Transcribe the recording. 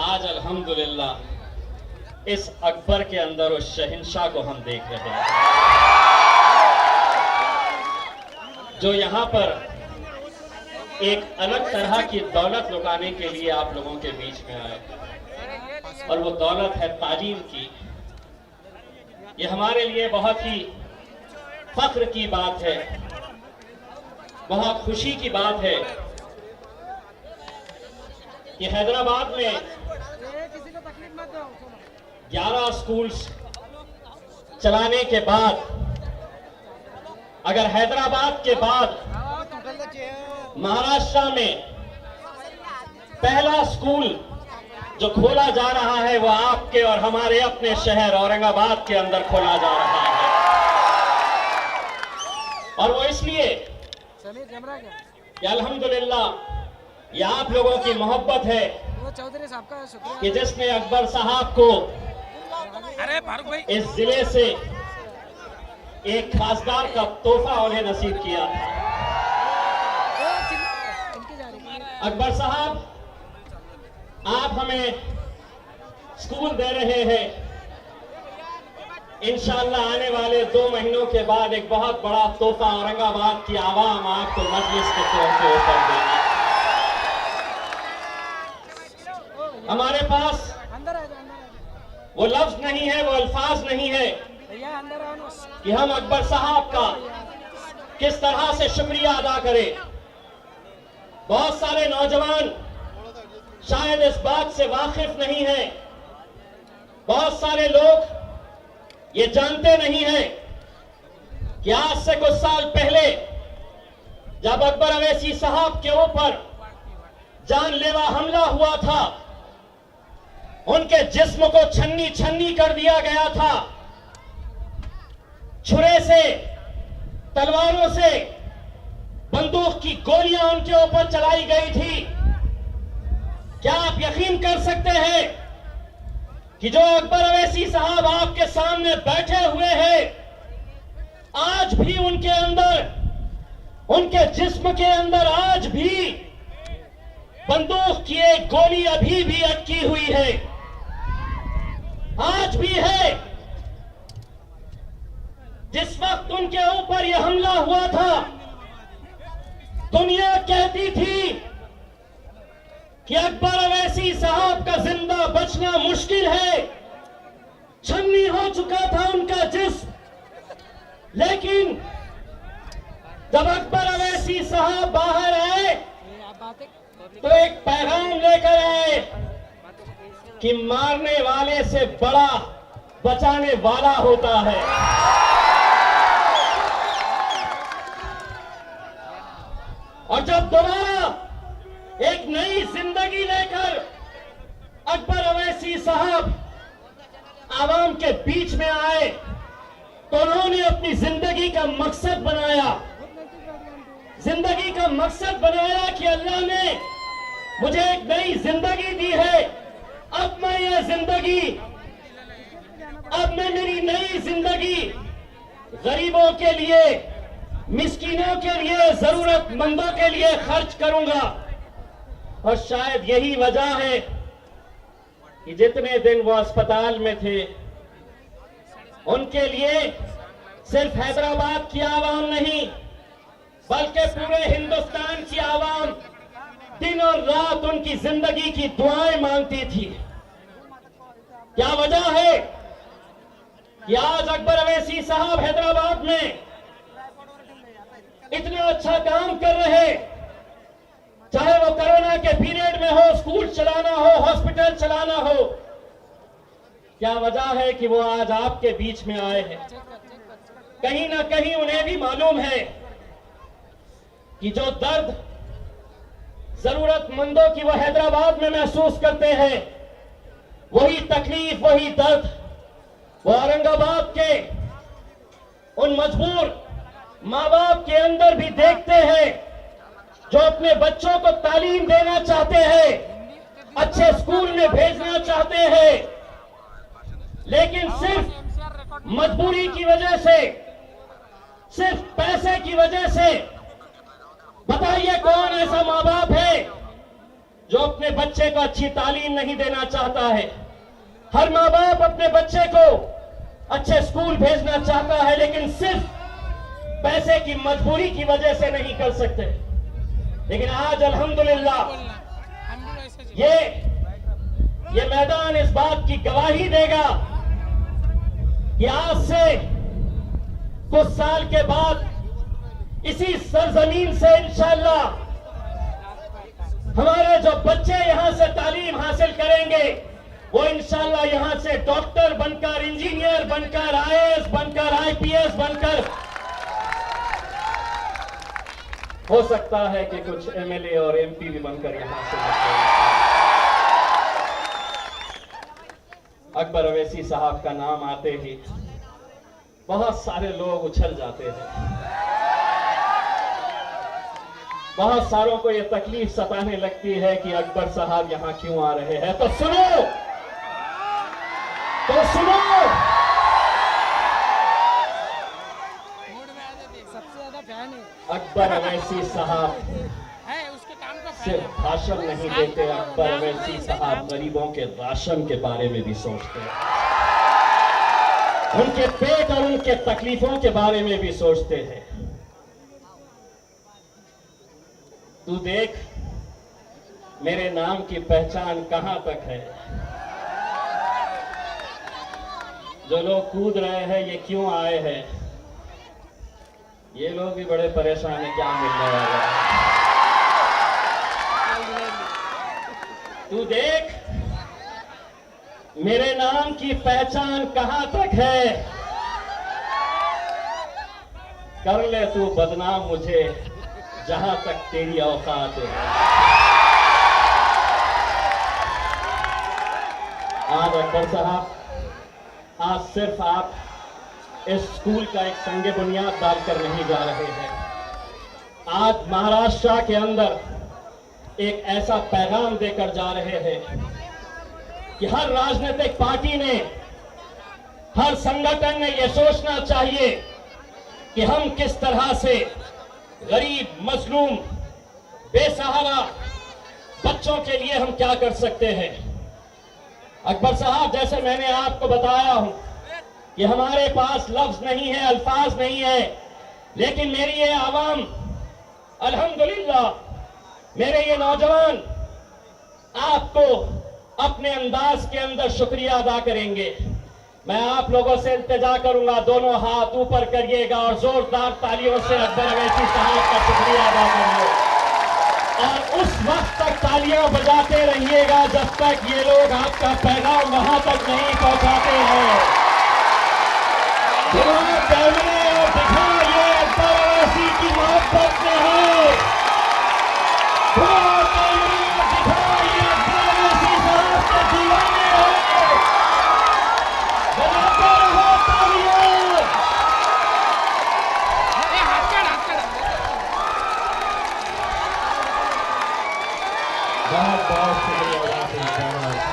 आज अल्हम्दुलिल्लाह इस अकबर के अंदर उस शहंशाह को हम देख रहे हैं जो यहाँ पर एक अलग तरह की दौलत लुटाने के लिए आप लोगों के बीच में आए, और वो दौलत है तालीम की। ये हमारे लिए बहुत ही फख्र की बात है, बहुत खुशी की बात है कि हैदराबाद में 11 स्कूल्स चलाने के बाद, अगर हैदराबाद के बाद महाराष्ट्र में पहला स्कूल जो खोला जा रहा है वो आपके और हमारे अपने शहर औरंगाबाद के अंदर खोला जा रहा है, और वो इसलिए कि अल्हम्दुलिल्लाह ये आप लोगों की मोहब्बत है कि जिसने अकबर साहब को इस जिले से एक खासदार का तोहफा उन्हें नसीब किया था। अकबर साहब, आप हमें स्कूल दे रहे हैं, इंशाअल्लाह आने वाले 2 महीनों के बाद एक बहुत बड़ा तोहफा औरंगाबाद की आवाम आपको मजलिस के तौर पे ऊपर देगी। हमारे पास वो लफ्ज नहीं है, वो अल्फाज नहीं है कि हम अकबर साहब का किस तरह से शुक्रिया अदा करें। बहुत सारे नौजवान शायद इस बात से वाकिफ नहीं है, बहुत सारे लोग ये जानते नहीं हैं कि आज से कुछ साल पहले जब अकबर अवैसी साहब के ऊपर जानलेवा हमला हुआ था, उनके जिस्म को छन्नी छन्नी कर दिया गया था, छुरे से, तलवारों से, बंदूक की गोलियां उनके ऊपर चलाई गई थी। क्या आप यकीन कर सकते हैं कि जो अकबर अवैसी साहब आपके सामने बैठे हुए हैं, आज भी उनके अंदर, उनके जिस्म के अंदर आज भी बंदूक की एक गोली अभी भी अटकी हुई है, आज भी है। जिस वक्त उनके ऊपर यह हमला हुआ था, दुनिया कहती थी कि अकबर अवैसी साहब का जिंदा बचना मुश्किल है, छन्नी हो चुका था उनका जिस्म। लेकिन जब अकबर अवैसी साहब बाहर आए तो एक पैगाम लेकर आए कि मारने वाले से बड़ा बचाने वाला होता है। और जब दोबारा एक नई जिंदगी लेकर अकबर अवैसी साहब आवाम के बीच में आए तो उन्होंने अपनी जिंदगी का मकसद बनाया, जिंदगी का मकसद बनाया कि अल्लाह ने मुझे एक नई जिंदगी दी है, अब मैं ये जिंदगी, अब मैं मेरी नई जिंदगी गरीबों के लिए, मिस्कीनों के लिए, जरूरतमंदों के लिए खर्च करूंगा। और शायद यही वजह है कि जितने दिन वो अस्पताल में थे, उनके लिए सिर्फ हैदराबाद की आवाम नहीं बल्कि पूरे हिंदुस्तान की आवाम दिन और रात उनकी जिंदगी की दुआएं मांगती थी। क्या वजह है कि आज अकबर अवैसी साहब हैदराबाद में इतना अच्छा काम कर रहे, चाहे वो कोरोना के पीरियड में हो, स्कूल चलाना हो, हॉस्पिटल चलाना हो। क्या वजह है कि वो आज आपके बीच में आए हैं? कहीं ना कहीं उन्हें भी मालूम है कि जो दर्द जरूरतमंदों की वो हैदराबाद में महसूस करते हैं, वही तकलीफ, वही दर्द वो औरंगाबाद के उन मजबूर माँ बाप के अंदर भी देखते हैं, जो अपने बच्चों को तालीम देना चाहते हैं, अच्छे स्कूल में भेजना चाहते हैं, लेकिन सिर्फ मजबूरी की वजह से, सिर्फ पैसे की वजह से। बताइए कौन ऐसा माँ बाप है जो अपने बच्चे को अच्छी तालीम नहीं देना चाहता है। हर माँ बाप अपने बच्चे को अच्छे स्कूल भेजना चाहता है, लेकिन सिर्फ पैसे की मजबूरी की वजह से नहीं कर सकते। लेकिन आज अल्हम्दुलिल्लाह ये मैदान इस बात की गवाही देगा कि आज से कुछ साल के बाद इसी सरजमीन से इंशाअल्लाह हमारे जो बच्चे यहां से तालीम हासिल करेंगे वो इंशाअल्लाह यहां से डॉक्टर बनकर, इंजीनियर बनकर, आईएएस बनकर, आईपीएस बनकर, हो सकता है कि कुछ एमएलए और एमपी भी बनकर यहां से अकबर अवैसी साहब का नाम आते ही बहुत सारे लोग उछल जाते हैं। बहुत सारों को यह तकलीफ सताने लगती है कि अकबर साहब यहां क्यों आ रहे हैं। तो सुनो, सबसे ज्यादा फैन है अकबर अवैसी साहब उसके काम का सिर्फ भाषण नहीं देते, अकबर अवैसी साहब गरीबों के राशन के बारे में भी सोचते हैं, उनके पेट और उनके तकलीफों के बारे में भी सोचते हैं। तू देख मेरे नाम की पहचान कहां तक है। जो लोग कूद रहे हैं ये क्यों आए हैं, ये लोग भी बड़े परेशान हैं क्या मिलने वाला है। तू देख मेरे नाम की पहचान कहां तक है। कर ले तू बदनाम मुझे जहां तक तेरी औकात है। आज अकबर साहब, आज सिर्फ आप इस स्कूल का एक संगे बुनियाद डालकर नहीं जा रहे हैं। आज महाराष्ट्र के अंदर एक ऐसा पैगाम देकर जा रहे हैं कि हर राजनीतिक पार्टी ने, हर संगठन ने यह सोचना चाहिए कि हम किस तरह से गरीब, मजलूम, बेसहारा बच्चों के लिए हम क्या कर सकते हैं। अकबर साहब, जैसे मैंने आपको बताया हूं कि हमारे पास लफ्ज नहीं है, अल्फाज नहीं है, लेकिन मेरी ये आवाम, अल्हम्दुलिल्लाह मेरे ये नौजवान आपको अपने अंदाज के अंदर शुक्रिया अदा करेंगे। मैं आप लोगों से इल्तिजा करूंगा, दोनों हाथ ऊपर करिएगा और जोरदार तालियों से अकबर अवैसी साहब का शुक्रिया अदा करिए। और उस वक्त तक तालियां बजाते रहिएगा जब तक ये लोग आपका पैगाम वहां तक नहीं पहुंचाते हैं। कैमरे और दिखाइए अकबर अवैसी की मोहब्बत में है। दिखाइए अकबर अवैसी साहब के दीवाने हैं। बजाते रहो तालियां। बहुत बहुत शुक्रिया।